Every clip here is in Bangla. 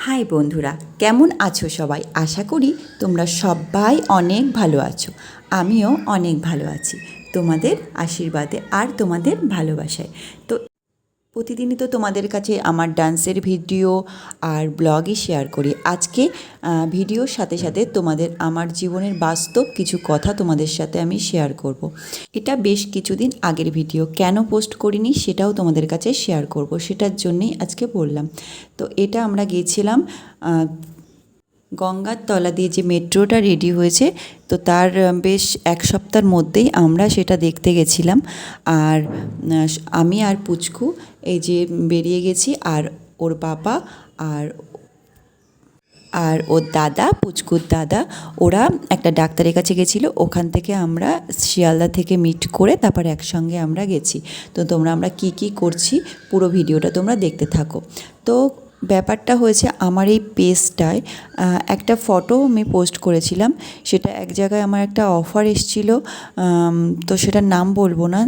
হাই বন্ধুরা, কেমন আছো সবাই? আশা করি তোমরা সবাই অনেক ভালো আছো। আমিও অনেক ভালো আছি তোমাদের আশীর্বাদে আর তোমাদের ভালোবাসায়। তো প্রতিদিনই তো তোমাদের কাছে আমার ডান্সের ভিডিও আর ব্লগই শেয়ার করি। আজকে ভিডিওর সাথে সাথে তোমাদের আমার জীবনের বাস্তব কিছু কথা তোমাদের সাথে আমি শেয়ার করব। এটা বেশ কিছুদিন আগের ভিডিও, কেন পোস্ট করিনি সেটাও তোমাদের কাছে শেয়ার করব, সেটার জন্যই আজকে বললাম। তো এটা আমরা গিয়েছিলাম গঙ্গার তলা দিয়ে যে মেট্রোটা রেডি হয়েছে, তো তার বেশ এক সপ্তাহের মধ্যেই আমরা সেটা দেখতে গেছিলাম। আর আমি আর পুচকু এই যে বেরিয়ে গেছি, আর ওর বাবা আর ওর দাদা, পুচকুর দাদা, ওরা একটা ডাক্তারের কাছে গেছিলো। ওখান থেকে আমরা শিয়ালদা থেকে মিট করে তারপর একসঙ্গে আমরা গেছি। তো আমরা কী কী করছি পুরো ভিডিওটা তোমরা দেখতে থাকো। তো ব্যাপারটা হয়েছে, আমার এই পেজটায় একটা ফটো আমি পোস্ট করেছিলাম। সেটা এক জায়গায় আমার একটা অফার এসেছিলো, তো সেটার নাম বলবো না।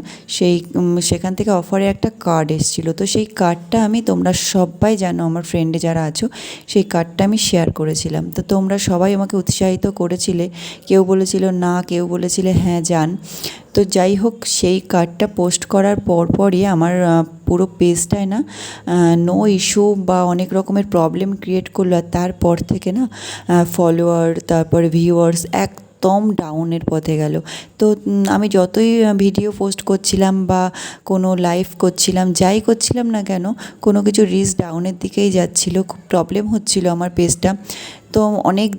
সেখান থেকে অফারে একটা কার্ড এসেছিলো। তো সেই কার্ডটা আমি, তোমরা সবাই জানো আমার ফ্রেন্ডে যারা আছো, সেই কার্ডটা আমি শেয়ার করেছিলাম। তো তোমরা সবাই আমাকে উৎসাহিত করেছিলে, কেউ বলেছিল না, কেউ বলেছিলে হ্যাঁ যান। তো যাই হোক, সেই কার্ডটা পোস্ট করার পরই আমার পুরো পেজটায় না নো ইস্যু বা অনেক রকমের প্রবলেম ক্রিয়েট করলো। আর তারপর থেকে না ফলোয়ার, তারপর ভিউয়ার্স একদম ডাউনের পথে গেল। তো আমি যতই ভিডিও পোস্ট করছিলাম বা কোনো লাইভ করছিলাম, যাই করছিলাম না কেন, কোনো কিছু রিচ ডাউনের দিকেই যাচ্ছিলো। খুব প্রবলেম হচ্ছিলো আমার পেজটা। তো অনেক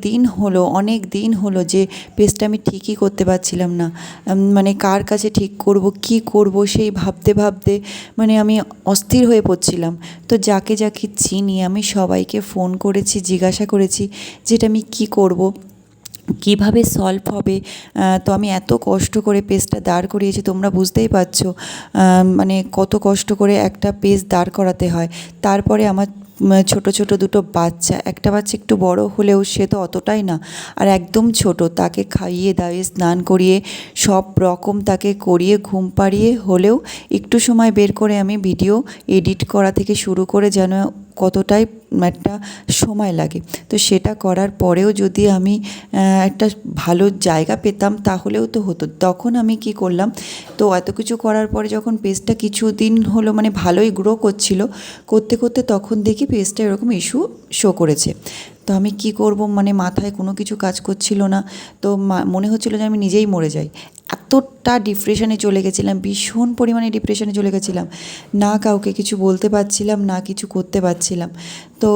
দিন হলো যে পেজটা আমি ঠিকই করতে পারছিলাম না। মানে কার কাছে ঠিক করব, কি করব, সেই ভাবতে ভাবতে মানে আমি অস্থির হয়ে পড়ছিলাম। তো যাকে চিনি আমি সবাইকে ফোন করেছি, জিজ্ঞাসা করেছি যেটা আমি কী করব, কীভাবে সলভ হবে। তো আমি এত কষ্ট করে পেজটা দাঁড় করিয়েছি, তোমরা বুঝতেই পারছো মানে কত কষ্ট করে একটা পেজ দাঁড় করাতে হয়। তারপরে আমার ছোট দুটো বাচ্চা, একটা বাচ্চা একটু বড় হলেও সে তো অতটাই না, আর একদম ছোট, তাকে খাইয়ে দাইয়ে স্নান করিয়ে সব রকম তাকে করিয়ে ঘুম পাড়িয়ে হলেও একটু সময় বের করে আমি ভিডিও এডিট করা থেকে শুরু করে যেন কতটাই একটা সময় লাগে। তো সেটা করার পরেও যদি আমি একটা ভালো জায়গা পেতাম তাহলেও তো হতো। তখন আমি কি করলাম, তো এত কিছু করার পরে যখন পেজটা কিছুদিন হলো মানে ভালোই গ্রো করতে করতে তখন দেখি পেজটা এরকম ইস্যু শো করেছে। তো আমি কি করব, মানে মাথায় কোনো কিছু কাজ করছিল না। তো মনে হচ্ছিল যে আমি নিজেই মরে যাই। এতটা ডিপ্রেশনে চলে গেছিলাম, ভীষণ পরিমাণে ডিপ্রেশনে চলে গেছিলাম। না কাউকে কিছু বলতে পারছিলাম, না কিছু করতে পারছিলাম। তো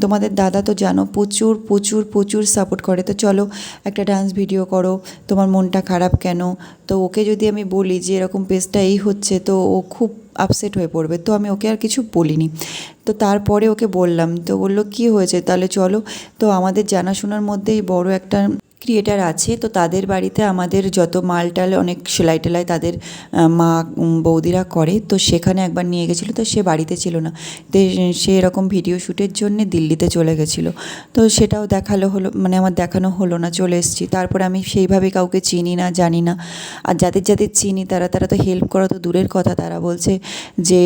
তোমাদের দাদা তো জানো প্রচুর প্রচুর প্রচুর সাপোর্ট করে। তো চলো একটা ডান্স ভিডিও করো, তোমার মনটা খারাপ কেন? তো ওকে যদি আমি বলি যে এরকম পেজটা এই হচ্ছে, তো ও খুব আপসেট হয়ে পড়বে। তো আমি ওকে আর কিছু বলিনি। তো তারপরে ওকে বললাম, তো বললো কী হয়েছে তাহলে চলো। তো আমাদের জানাশোনার মধ্যেই বড় একটা ক্রিয়েটার আছে, তো তাদের বাড়িতে আমাদের যত মাল টাল অনেক সেলাই টেলাই তাদের মা বৌদিরা করে। তো সেখানে একবার নিয়ে গেছিলো, তো সে বাড়িতে ছিল না। তো সে এরকম ভিডিও শ্যুটের জন্যে দিল্লিতে চলে গেছিলো। তো সেটাও মানে আমার দেখানো হলো না, চলে এসেছি। তারপরে আমি সেইভাবে কাউকে চিনি না, জানি না। আর যাদের চিনি তারা তো হেল্প করা তো দূরের কথা, তারা বলছে যে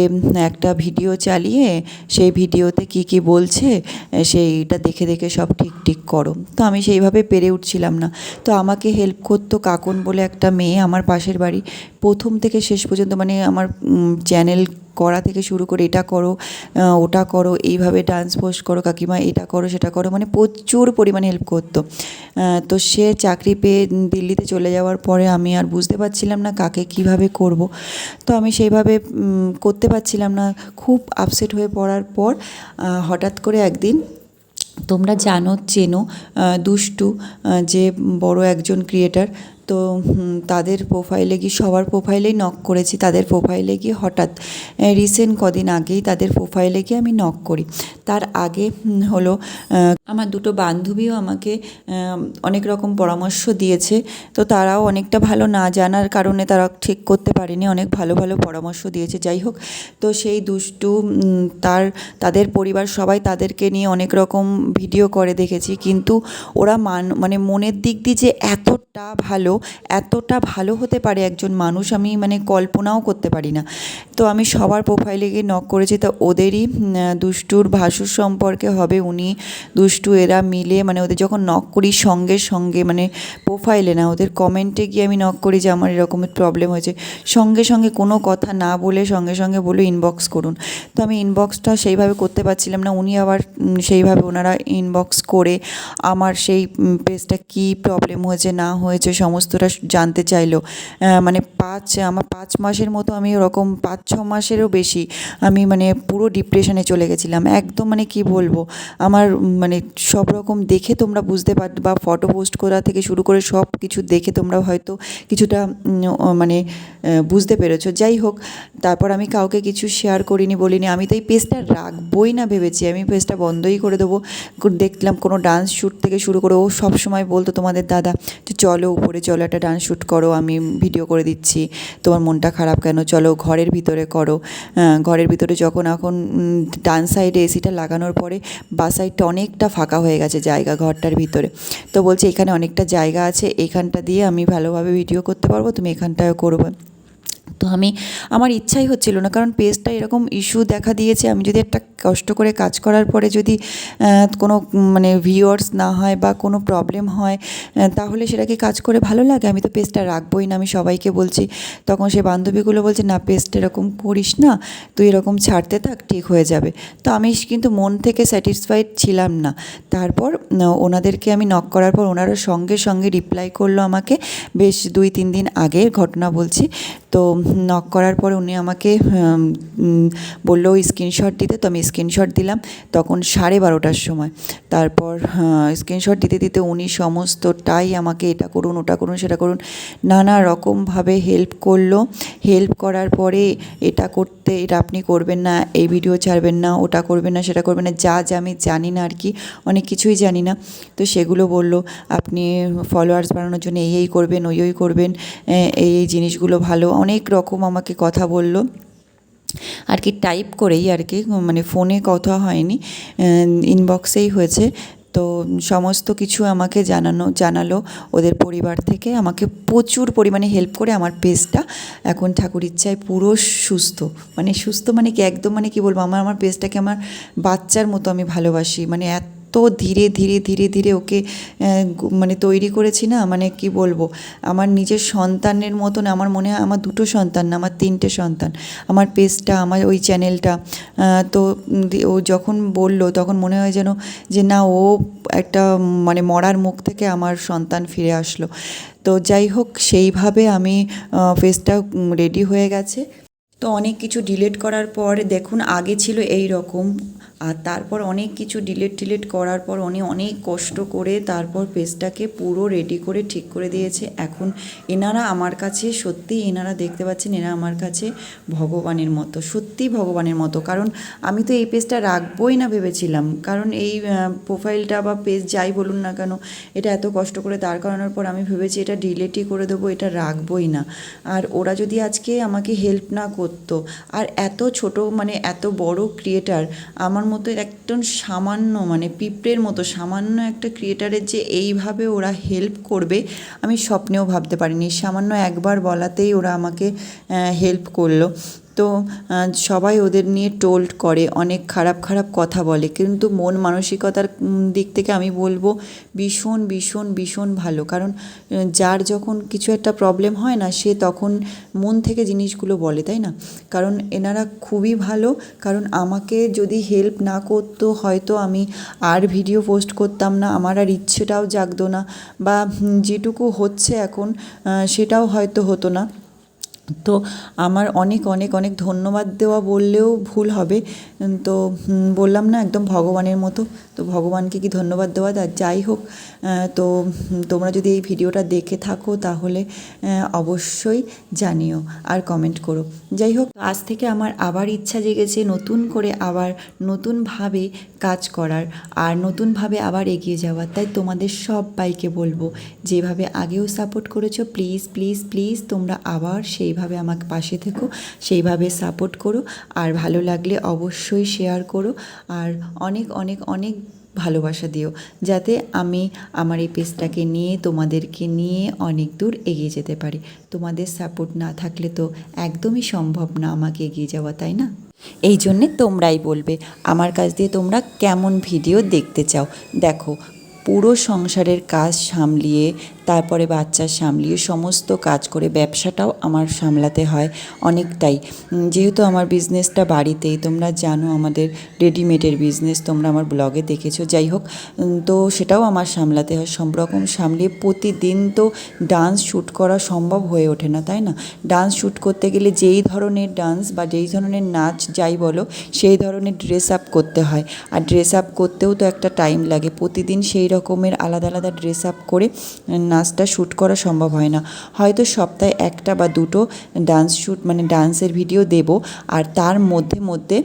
একটা ভিডিও চালিয়ে সেই ভিডিওতে কি বলছে সেইটা দেখে সব ঠিক করো। তো আমি সেইভাবে পেরে উঠছিলাম না। তো আমাকে হেল্প করতো কাকন বলে একটা মেয়ে, আমার পাশের বাড়ি। প্রথম থেকে শেষ পর্যন্ত মানে আমার চ্যানেল করা থেকে শুরু করে এটা করো, ওটা করো, এইভাবে ডান্স পোস্ট করো কাকিমা, এটা করো সেটা করো, মানে প্রচুর পরিমাণে হেল্প করতো। তো সে চাকরি পেয়ে দিল্লিতে চলে যাওয়ার পরে আমি আর বুঝতে পারছিলাম না কাকে কিভাবে করব। তো আমি সেইভাবে করতে পারছিলাম না। খুব আপসেট হয়ে পড়ার পর হঠাৎ করে একদিন, তোমরা জানো চেনো দুষ্টু, যে বড় একজন ক্রিয়েটার, তো তাদের প্রোফাইলে গিয়ে, সবার প্রোফাইলেই নক করেছি, তাদের প্রোফাইলে গিয়ে হঠাৎ রিসেন্ট কদিন আগেই তাদের প্রোফাইলে গিয়ে আমি নক করি। তার আগে হলো আমার দুটো বান্ধবীও আমাকে অনেক রকম পরামর্শ দিয়েছে। তো তারাও অনেকটা ভালো না জানার কারণে তারা ঠিক করতে পারেনি, অনেক ভালো পরামর্শ দিয়েছে। যাই হোক, তো সেই দুষ্টু তাদের পরিবার সবাই তাদেরকে নিয়ে অনেক রকম ভিডিও করে দেখেছি, কিন্তু ওরা মানে মনের দিক দিয়ে যে এতটা ভালো এতটা ভালো হতে পারে একজন মানুষ আমি মানে কল্পনাও করতে পারি না। তো আমি সবার প্রোফাইলে গিয়ে নক করেছি, তা ওদেরই দুষ্টুর ভাসুর সম্পর্কে হবে উনি, দুষ্টু এরা মিলে মানে ওদের যখন নক করি সঙ্গে সঙ্গে মানে প্রোফাইলে না, ওদের কমেন্টে গিয়ে আমি নক করি যে আমার এরকমের প্রবলেম হয়েছে, সঙ্গে সঙ্গে কোনো কথা না বলে সঙ্গে সঙ্গে বলে ইনবক্স করুন। তো আমি ইনবক্সটা সেইভাবে করতে পারছিলাম না, উনি আবার সেইভাবে ওনারা ইনবক্স করে আমার সেই পেজটা কী প্রবলেম হয়েছে না হয়েছে সমস্তটা জানতে চাইলো। মানে আমার 5 মাসের মতো আমি ওরকম 5-6 মাসেরও বেশি আমি মানে পুরো ডিপ্রেশনে চলে গেছিলাম একদম, মানে কি বলবো, আমার মানে সব রকম দেখে তোমরা বুঝতে পার বা ফটো পোস্ট করা থেকে শুরু করে সব কিছু দেখে তোমরা হয়তো কিছুটা মানে বুঝতে পেরেছো। যাই হোক, তারপর আমি কাউকে কিছু শেয়ার করিনি, বলিনি, আমি তো এই পেজটা রাখবই না ভেবেছি, আমি পেজটা বন্ধই করে দেবো। দেখলাম কোনো ডান্স শ্যুট থেকে শুরু করে ও সব সময় বলতো তোমাদের দাদা যে চলো উপরে চলো একটা ডান্স শ্যুট করো, আমি ভিডিও করে দিচ্ছি, তোমার মনটা খারাপ কেন, চলো ঘরের ভিতরে করো। ঘরের ভিতরে যখন এখন ডান সাইডে এসিটা লাগানোর পরে বা সাইডটা অনেকটা ফাঁকা হয়ে গেছে জায়গা ঘরটার ভিতরে, তো বলছে এখানে অনেকটা জায়গা আছে, এখানটা দিয়ে আমি ভালোভাবে ভিডিও করতে পারবো, তুমি এখানটায় করবে। তো আমার ইচ্ছাই হচ্ছিল না, কারণ পেজটা এরকম ইস্যু দেখা দিয়েছে, আমি যদি একটা কষ্ট করে কাজ করার পরে যদি কোনো মানে ভিউয়ার্স না হয় বা কোনো প্রবলেম হয় তাহলে সেটাকে কাজ করে ভালো লাগে? আমি তো পেজটা রাখবই না, আমি সবাইকে বলছি। তখন সে বান্ধবীগুলো বলছে না পেজটা এরকম করিস না, তুই এরকম ছাড়তে থাক, ঠিক হয়ে যাবে। তো আমি কিন্তু মন থেকে স্যাটিসফাইড ছিলাম না। তারপর ওনাদেরকে আমি নক করার পর ওনারা সঙ্গে সঙ্গে রিপ্লাই করলো আমাকে, বেশ 2-3 দিন আগের ঘটনা বলছি। তো নক করার পর উনি আমাকে বললো স্ক্রিনশট দিতে, তো আমি স্ক্রিনশট দিলাম তখন 12:30টার সময়। তারপর স্ক্রিনশট দিতে দিতে উনি সমস্তটাই আমাকে এটা করুন ওটা করুন সেটা করুন নানা রকমভাবে হেল্প করলো। হেল্প করার পরে এটা করতে, এটা আপনি করবেন না, এই ভিডিও ছাড়বেন না, ওটা করবেন না, সেটা করবেন না, যা যা আমি জানি না আর কি, অনেক কিছুই জানি না, তো সেগুলো বললো। আপনি ফলোয়ার্স বাড়ানোর জন্য এই করবেন, ওই করবেন, এই জিনিসগুলো ভালো, অনেক রকম আমাকে কথা বললো আর কি, টাইপ করেই আর কি, মানে ফোনে কথা হয়নি, ইনবক্সেই হয়েছে। তো সমস্ত কিছু আমাকে জানালো ওদের পরিবার থেকে, আমাকে প্রচুর পরিমাণে হেল্প করে আমার পেজটা এখন ঠাকুর ইচ্ছায় পুরো সুস্থ, মানে সুস্থ মানে কি একদম, মানে কি বলবো, আমার পেজটাকে আমার বাচ্চার মতো আমি ভালোবাসি, মানে এত ধীরে ধীরে ধীরে ধীরে ওকে মানে তৈরি করেছি না, মানে কি বলবো, আমার নিজের সন্তানের মতন, আমার মনে হয় আমার 2টো সন্তান না, আমার 3টে সন্তান, আমার পেজটা, আমার ওই চ্যানেলটা। তো ও যখন বললো তখন মনে হয় যেন যে না, ও একটা মানে মরার মুখ থেকে আমার সন্তান ফিরে আসলো। তো যাই হোক, সেইভাবে আমি পেজটা রেডি হয়ে গেছে। তো অনেক কিছু ডিলিট করার পর দেখুন, আগে ছিল এই রকম, আর তারপর অনেক কিছু ডিলিট করার পর উনি অনেক কষ্ট করে তারপর পেজটাকে পুরো রেডি করে ঠিক করে দিয়েছে। এখন এনারা আমার কাছে সত্যি, এনারা দেখতে পাচ্ছেন, এরা আমার কাছে ভগবানের মতো, সত্যি ভগবানের মতো। কারণ আমি তো এই পেজটা রাখবই না ভেবেছিলাম, কারণ এই প্রোফাইলটা বা পেজ যাই বলুন না কেন, এটা এত কষ্ট করে দাঁড় করানোর পর আমি ভেবেছি এটা ডিলিটই করে দেবো, এটা রাখবই না। আর ওরা যদি আজকে আমাকে হেল্প না করতো, আর এত ছোট মানে এত বড় ক্রিয়েটার, আমার মতো একজন সামান্য মানে পিঁপড়ের মতো সামান্য একটা ক্রিয়েটারের যে এইভাবে ওরা হেল্প করবে আমি স্বপ্নেও ভাবতে পারিনি। সামান্য একবার বলাতেই ওরা আমাকে হেল্প করলো। তো সবাই ওদের নিয়ে টোল্ড করে, অনেক খারাপ খারাপ কথা বলে, কিন্তু মন মানসিকতার দিক থেকে আমি বলবো ভীষণ ভীষণ ভীষণ ভালো। কারণ যার যখন কিছু একটা প্রবলেম হয় না, সে তখন মন থেকে জিনিসগুলো বলে, তাই না? কারণ এনারা খুবই ভালো, কারণ আমাকে যদি হেল্প না করতো হয়তো আমি আর ভিডিও পোস্ট করতাম না, আমার আর ইচ্ছেটাও জাগতো না, বা যেটুকু হচ্ছে এখন সেটাও হয়তো হতো না। তো আমার অনেক অনেক অনেক ধন্যবাদ দেওয়া বললেও ভুল হবে। তো বললাম না একদম ভগবানের মতো, তো ভগবানকে কি ধন্যবাদ দেওয়া যায়? যাই হোক, তো তোমরা যদি এই ভিডিওটা দেখে থাকো তাহলে অবশ্যই জানিও আর কমেন্ট করো। যাই হোক, আজ থেকে আমার আবার ইচ্ছা জেগেছে নতুন করে আবার নতুনভাবে কাজ করার আর নতুনভাবে আবার এগিয়ে যাওয়ার। তাই তোমাদের সবাইকে বলবো, যেভাবে আগেও সাপোর্ট করেছো, প্লিজ প্লিজ প্লিজ তোমরা আবার সেইভাবে আমাকে পাশে থেকো, সেইভাবে সাপোর্ট করো, আর ভালো লাগলে অবশ্যই শেয়ার করো, আর অনেক অনেক অনেক ভালোবাসা দিও, যাতে আমি আমার এই পেজটাকে নিয়ে তোমাদেরকে নিয়ে অনেক দূর এগিয়ে যেতে পারি। তোমাদের সাপোর্ট না থাকলে তো একদমই সম্ভব না আমাকে এগিয়ে যাওয়া, তাই না? এই জন্যে তোমরাই বলবে আমার কাছ দিয়ে তোমরা কেমন ভিডিও দেখতে চাও। দেখো, পুরো সংসারের কাজ সামলিয়ে, তারপরে বাচ্চা সামলিয়ে, সমস্ত কাজ করে ব্যবসাটাও আমার সামলাতে হয় অনেকটাই। যেহেতু আমার বিজনেসটা বাড়িতেই, তোমরা জানো আমাদের রেডিমেডের বিজনেস, তোমরা আমার ব্লগে দেখেছো। যাই হোক, তো সেটাও আমার সামলাতে হয়। সব রকম সামলিয়ে প্রতিদিন তো ডান্স শ্যুট করা সম্ভব হয়ে ওঠে না, তাই না? ডান্স শ্যুট করতে গেলে যেই ধরনের ডান্স বা যেই ধরনের নাচ যাই বলো, সেই ধরনের ড্রেস আপ করতে হয়। আর ড্রেস আপ করতেও তো একটা টাইম লাগে। প্রতিদিন সেই রকমের আলাদা আলাদা ড্রেস আপ করে নাচটা শ্যুট করা সম্ভব হয় না। হয়তো সপ্তাহে একটা বা দুটো ডান্স শ্যুট মানে ডান্সের ভিডিও দেব। আর তার মধ্যে মধ্যে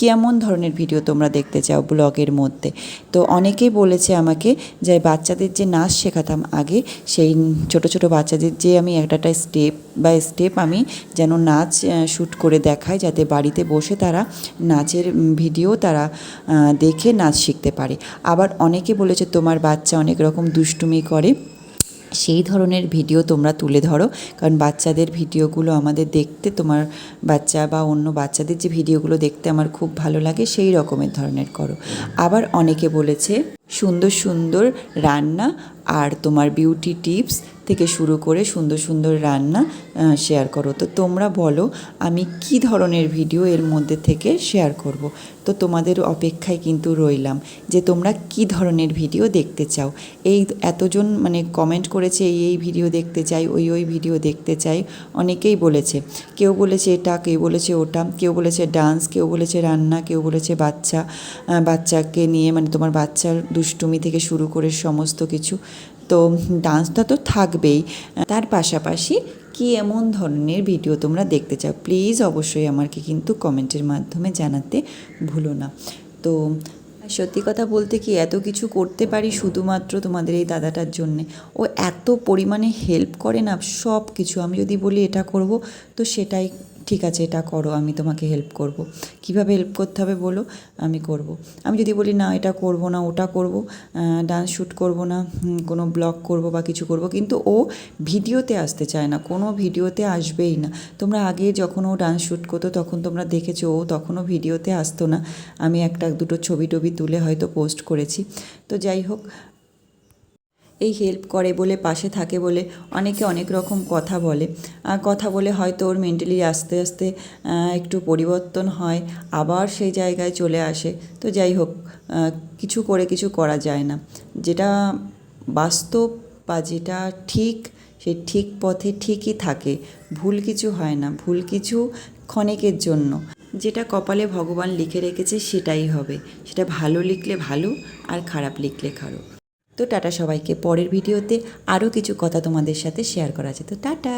কেমন ধরনের ভিডিও তোমরা দেখতে চাও ব্লগের মধ্যে। তো অনেকেই বলেছে আমাকে যে বাচ্চাদের যে নাচ শেখাতাম আগে, সেই ছোট ছোট বাচ্চাদের যে আমি একটা স্টেপ বাই স্টেপ আমি যেন নাচ শ্যুট করে দেখাই, যাতে বাড়িতে বসে তারা নাচের ভিডিও তারা দেখে নাচ শিখতে পারে। আবার অনেকে বলেছে তোমার বাচ্চা অনেক রকম দুষ্টুমি করে, সেই ধরনের ভিডিও তোমরা তুলে ধরো। কারণ বাচ্চাদের ভিডিওগুলো আমাদের দেখতে, তোমার বাচ্চা বা অন্য বাচ্চাদের যে ভিডিওগুলো দেখতে আমার খুব ভালো লাগে, সেই রকমের ধরনের করো। আবার অনেকে বলেছে সুন্দর সুন্দর রান্না আর তোমার বিউটি টিপস থেকে শুরু করে সুন্দর সুন্দর রান্না শেয়ার করো। তো তোমরা বলো আমি কি ধরনের ভিডিও এর মধ্যে থেকে শেয়ার করব। তো তোমাদের অপেক্ষায় কিন্তু রইলাম যে তোমরা কি ধরনের ভিডিও দেখতে চাও। এই এতজন মানে কমেন্ট করেছে এই ভিডিও দেখতে চাই, ওই ভিডিও দেখতে চাই, অনেকেই বলেছে। কেউ বলেছে এটা, কেউ বলেছে ওটা, কেউ বলেছে ডান্স, কেউ বলেছে রান্না, কেউ বলেছে বাচ্চাকে নিয়ে মানে তোমার বাচ্চার দুষ্টুমি থেকে শুরু করে সমস্ত কিছু। তো ডান্সটা তো থাকবেই, তার পাশাপাশি কি এমন ধরনের ভিডিও তোমরা দেখতে চাও প্লিজ অবশ্যই আমাকে কিন্তু কমেন্টের মাধ্যমে জানাতে ভুলো না। তো সত্যি কথা বলতে কি এত কিছু করতে পারি শুধুমাত্র তোমাদের এই দাদাটার জন্যে। ও এত পরিমাণে হেল্প করে না সব কিছু। আমি যদি বলি এটা করব, তো সেটাই ঠিক আছে এটা করো, আমি তোমাকে হেল্প করব। কিভাবে হেল্প করতে হবে বলো, আমি করব। আমি যদি বলি না এটা করব না, ওটা করব, ডান্স শ্যুট করব না, কোনো ব্লগ করব বা কিছু করব, কিন্তু ও ভিডিওতে আসতে চায় না, কোনো ভিডিওতে আসবেই না। তোমরা আগে যখন ও ডান্স শ্যুট করতো তখন তোমরা দেখেছো ও তখনও ভিডিওতে আসতো না। আমি একটা দুটো ছবি টবি তুলে হয়তো পোস্ট করেছি। তো যাই হোক, এই হেল্প করে বলে, পাশে থাকে বলে অনেকে অনেক রকম কথা বলে। কথা বলে হয়তো ওর মেন্টালি আস্তে আস্তে একটু পরিবর্তন হয়, আবার সেই জায়গায় চলে আসে। তো যাই হোক, কিছু করে কিছু করা যায় না। যেটা বাস্তব বা যেটা ঠিক, সেই ঠিক পথে ঠিকই থাকে, ভুল কিছু হয় না। ভুল কিছু ক্ষণিকের জন্য, যেটা কপালে ভগবান লিখে রেখেছে সেটাই হবে। সেটা ভালো লিখলে ভালো, আর খারাপ লিখলে খারাপ। তো টাটা সবাইকে, পরের ভিডিওতে আরও কিছু কথা তোমাদের সাথে শেয়ার করা আছে। তো টাটা।